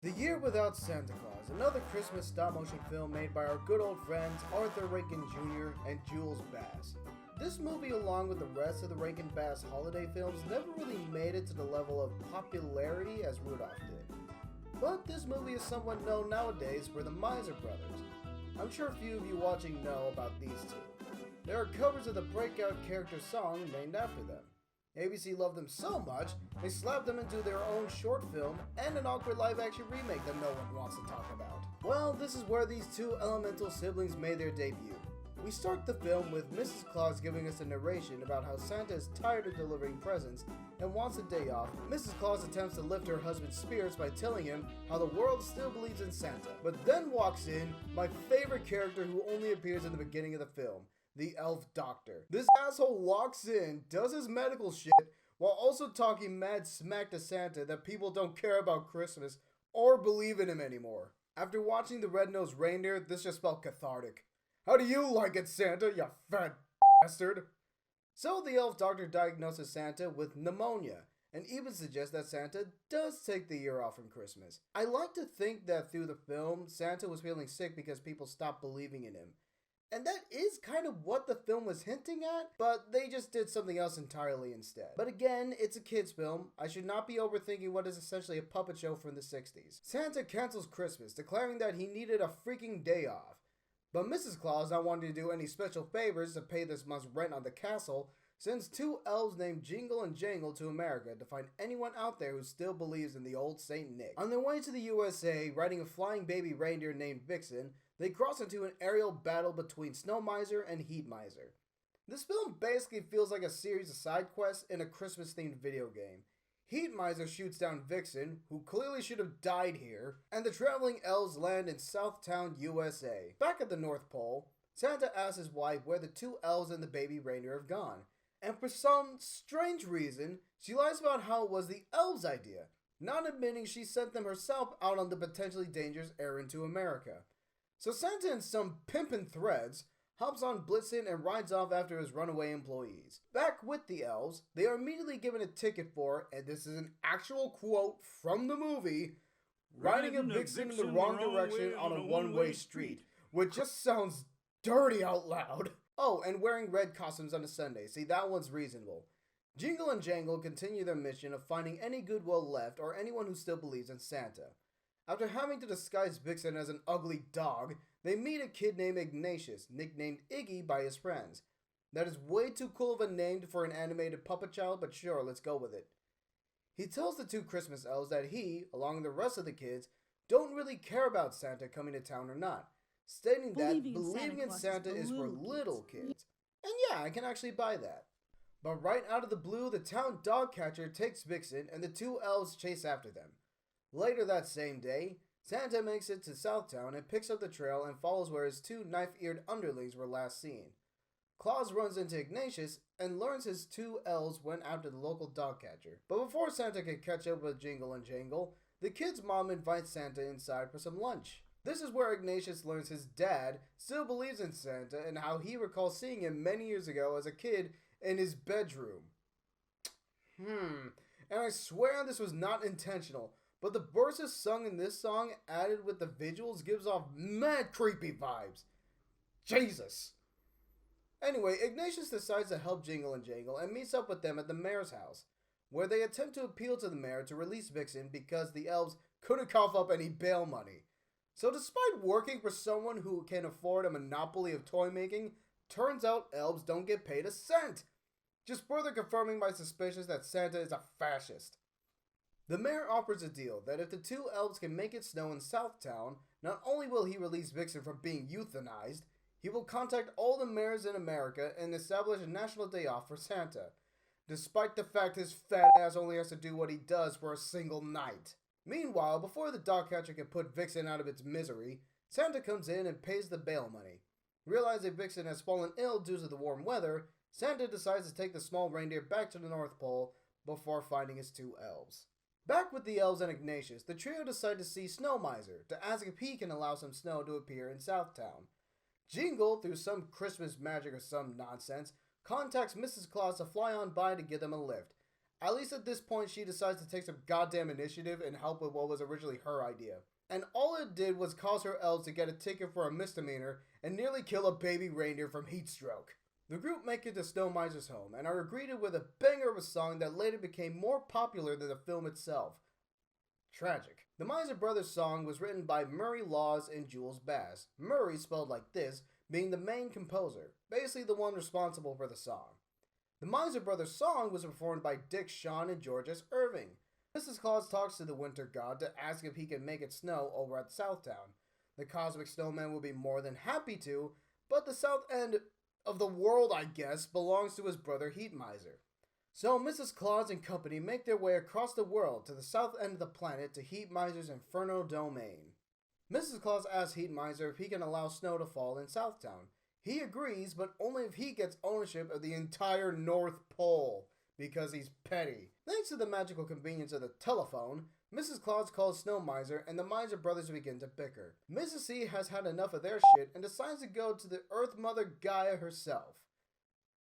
The Year Without Santa Claus, another Christmas stop-motion film made by our good old friends Arthur Rankin Jr. and Jules Bass. This movie, along with the rest of the Rankin-Bass holiday films, never really made it to the level of popularity as Rudolph did. But this movie is somewhat known nowadays for the Miser Brothers. I'm sure a few of you watching know about these two. There are covers of the breakout character song named after them. ABC loved them so much, they slapped them into their own short film and an awkward live-action remake that no one wants to talk about. Well, this is where these two elemental siblings made their debut. We start the film with Mrs. Claus giving us a narration about how Santa is tired of delivering presents and wants a day off. Mrs. Claus attempts to lift her husband's spirits by telling him how the world still believes in Santa, but then walks in my favorite character who only appears in the beginning of the film, the elf doctor. This asshole walks in, does his medical shit, while also talking mad smack to Santa that people don't care about Christmas or believe in him anymore. After watching the Red-Nosed Reindeer, this just felt cathartic. How do you like it, Santa, you fat bastard? So the elf doctor diagnoses Santa with pneumonia, and even suggests that Santa does take the year off from Christmas. I like to think that through the film, Santa was feeling sick because people stopped believing in him. And that is kind of what the film was hinting at, but they just did something else entirely instead. But again, it's a kid's film. I should not be overthinking what is essentially a puppet show from the 60s. Santa cancels Christmas, declaring that he needed a freaking day off. But Mrs. Claus, not wanting to do any special favors to pay this month's rent on the castle, sends two elves named Jingle and Jangle to America to find anyone out there who still believes in the old Saint Nick. On their way to the USA, riding a flying baby reindeer named Vixen, they cross into an aerial battle between Snow Miser and Heat Miser. This film basically feels like a series of side quests in a Christmas-themed video game. Heat Miser shoots down Vixen, who clearly should have died here, and the traveling elves land in Southtown, USA. Back at the North Pole, Santa asks his wife where the two elves and the baby reindeer have gone, and for some strange reason, she lies about how it was the elves' idea, not admitting she sent them herself out on the potentially dangerous errand to America. So Santa, in some pimpin' threads, hops on Blitzen and rides off after his runaway employees. Back with the elves, they are immediately given a ticket for, and this is an actual quote from the movie, riding a vixen in the wrong direction on a one-way street, which just sounds dirty out loud. Oh, and wearing red costumes on a Sunday. See, that one's reasonable. Jingle and Jangle continue their mission of finding any goodwill left or anyone who still believes in Santa. After having to disguise Vixen as an ugly dog, they meet a kid named Ignatius, nicknamed Iggy by his friends. That is way too cool of a name for an animated puppet child, but sure, let's go with it. He tells the two Christmas elves that he, along with the rest of the kids, don't really care about Santa coming to town or not, stating that believing in Santa is for little kids. And yeah, I can actually buy that. But right out of the blue, the town dog catcher takes Vixen and the two elves chase after them. Later that same day, Santa makes it to Southtown and picks up the trail and follows where his two knife-eared underlings were last seen. Claus runs into Ignatius and learns his two elves went after the local dog catcher. But before Santa can catch up with Jingle and Jangle, the kid's mom invites Santa inside for some lunch. This is where Ignatius learns his dad still believes in Santa and how he recalls seeing him many years ago as a kid in his bedroom. And I swear this was not intentional, but the verses sung in this song added with the visuals gives off mad creepy vibes. Jesus. Anyway, Ignatius decides to help Jingle and Jangle and meets up with them at the mayor's house, where they attempt to appeal to the mayor to release Vixen because the elves couldn't cough up any bail money. So despite working for someone who can afford a monopoly of toy making, turns out elves don't get paid a cent. Just further confirming my suspicions that Santa is a fascist. The mayor offers a deal that if the two elves can make it snow in Southtown, not only will he release Vixen from being euthanized, he will contact all the mayors in America and establish a national day off for Santa, despite the fact his fat ass only has to do what he does for a single night. Meanwhile, before the dog catcher can put Vixen out of its misery, Santa comes in and pays the bail money. Realizing Vixen has fallen ill due to the warm weather, Santa decides to take the small reindeer back to the North Pole before finding his two elves. Back with the elves and Ignatius, the trio decide to see Snow Miser to ask if he can allow some snow to appear in Southtown. Jingle, through some Christmas magic or some nonsense, contacts Mrs. Claus to fly on by to give them a lift, At least at this point, she decides to take some goddamn initiative and help with what was originally her idea. And all it did was cause her elves to get a ticket for a misdemeanor and nearly kill a baby reindeer from heat stroke. The group make it to Snow Miser's home and are greeted with a banger of a song that later became more popular than the film itself. Tragic. The Miser Brothers song was written by Murray Laws and Jules Bass, Murray spelled like this, being the main composer, basically the one responsible for the song. The Miser Brothers song was performed by Dick Shawn and George S. Irving. Mrs. Claus talks to the winter god to ask if he can make it snow over at Southtown. The cosmic snowman will be more than happy to, but the south end of the world, I guess, belongs to his brother Heat Miser. So Mrs. Claus and company make their way across the world to the south end of the planet to Heat Miser's Inferno domain. Mrs. Claus asks Heat Miser if he can allow snow to fall in Southtown. He agrees, but only if he gets ownership of the entire North Pole, because he's petty. Thanks to the magical convenience of the telephone, Mrs. Claus calls Snow Miser and the Miser brothers begin to bicker. Mrs. C has had enough of their shit and decides to go to the Earth Mother Gaia herself.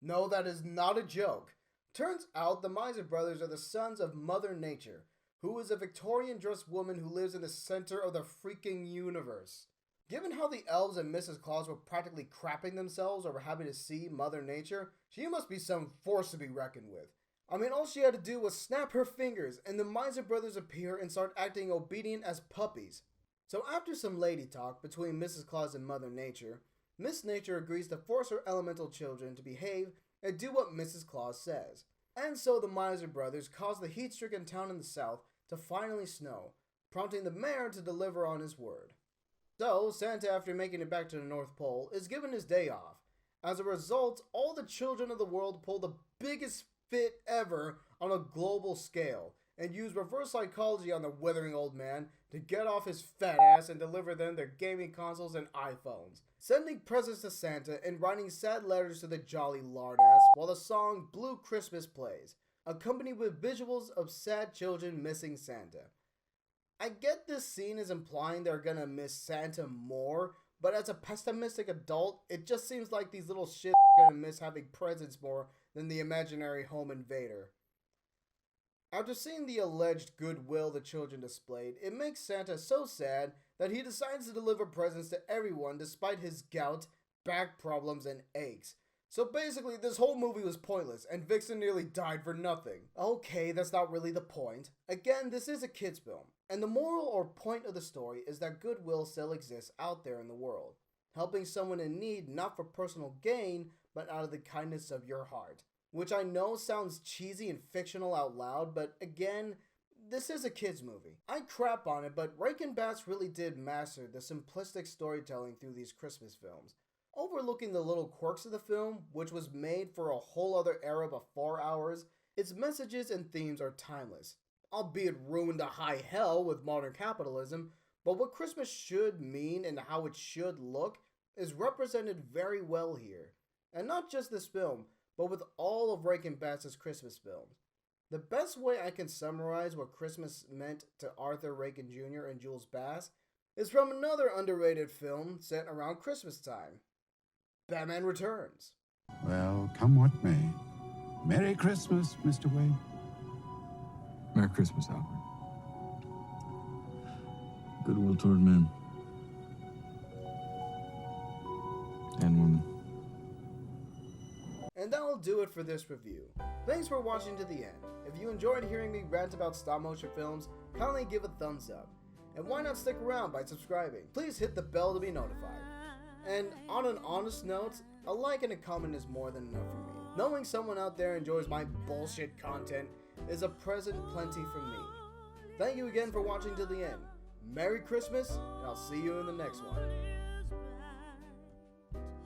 No, that is not a joke. Turns out the Miser brothers are the sons of Mother Nature, who is a Victorian dressed woman who lives in the center of the freaking universe. Given how the elves and Mrs. Claus were practically crapping themselves over having to see Mother Nature, she must be some force to be reckoned with. I mean, all she had to do was snap her fingers and the Miser brothers appear and start acting obedient as puppies. So after some lady talk between Mrs. Claus and Mother Nature, Miss Nature agrees to force her elemental children to behave and do what Mrs. Claus says. And so the Miser brothers cause the heat-stricken town in the south to finally snow, prompting the mayor to deliver on his word. So, Santa, after making it back to the North Pole, is given his day off. As a result, all the children of the world pull the biggest fit ever on a global scale, and use reverse psychology on the withering old man to get off his fat ass and deliver them their gaming consoles and iPhones, sending presents to Santa and writing sad letters to the jolly lardass while the song Blue Christmas plays, accompanied with visuals of sad children missing Santa. I get this scene is implying they're gonna miss Santa more, but as a pessimistic adult, it just seems like these little shits are gonna miss having presents more than the imaginary home invader. After seeing the alleged goodwill the children displayed, it makes Santa so sad that he decides to deliver presents to everyone despite his gout, back problems, and aches. So basically, this whole movie was pointless, and Vixen nearly died for nothing. Okay, that's not really the point. Again, this is a kid's film, and the moral or point of the story is that goodwill still exists out there in the world, helping someone in need not for personal gain, but out of the kindness of your heart. Which I know sounds cheesy and fictional out loud, but again, this is a kid's movie. I crap on it, but Rankin Bass really did master the simplistic storytelling through these Christmas films. Overlooking the little quirks of the film, which was made for a whole other era before ours, its messages and themes are timeless, albeit ruined to high hell with modern capitalism, but what Christmas should mean and how it should look is represented very well here. And not just this film, but with all of Rankin Bass's Christmas films. The best way I can summarize what Christmas meant to Arthur Rankin Jr. and Jules Bass is from another underrated film set around Christmas time, Batman Returns. Well, come what may. Merry Christmas, Mr. Wayne. Merry Christmas, Albert. Goodwill toward men and women. And that'll do it for this review. Thanks for watching to the end. If you enjoyed hearing me rant about stop motion films, kindly give a thumbs up. And why not stick around by subscribing? Please hit the bell to be notified. And on an honest note, a like and a comment is more than enough for me. Knowing someone out there enjoys my bullshit content is a present plenty from me. Thank you again for watching to the end. Merry Christmas, and I'll see you in the next one.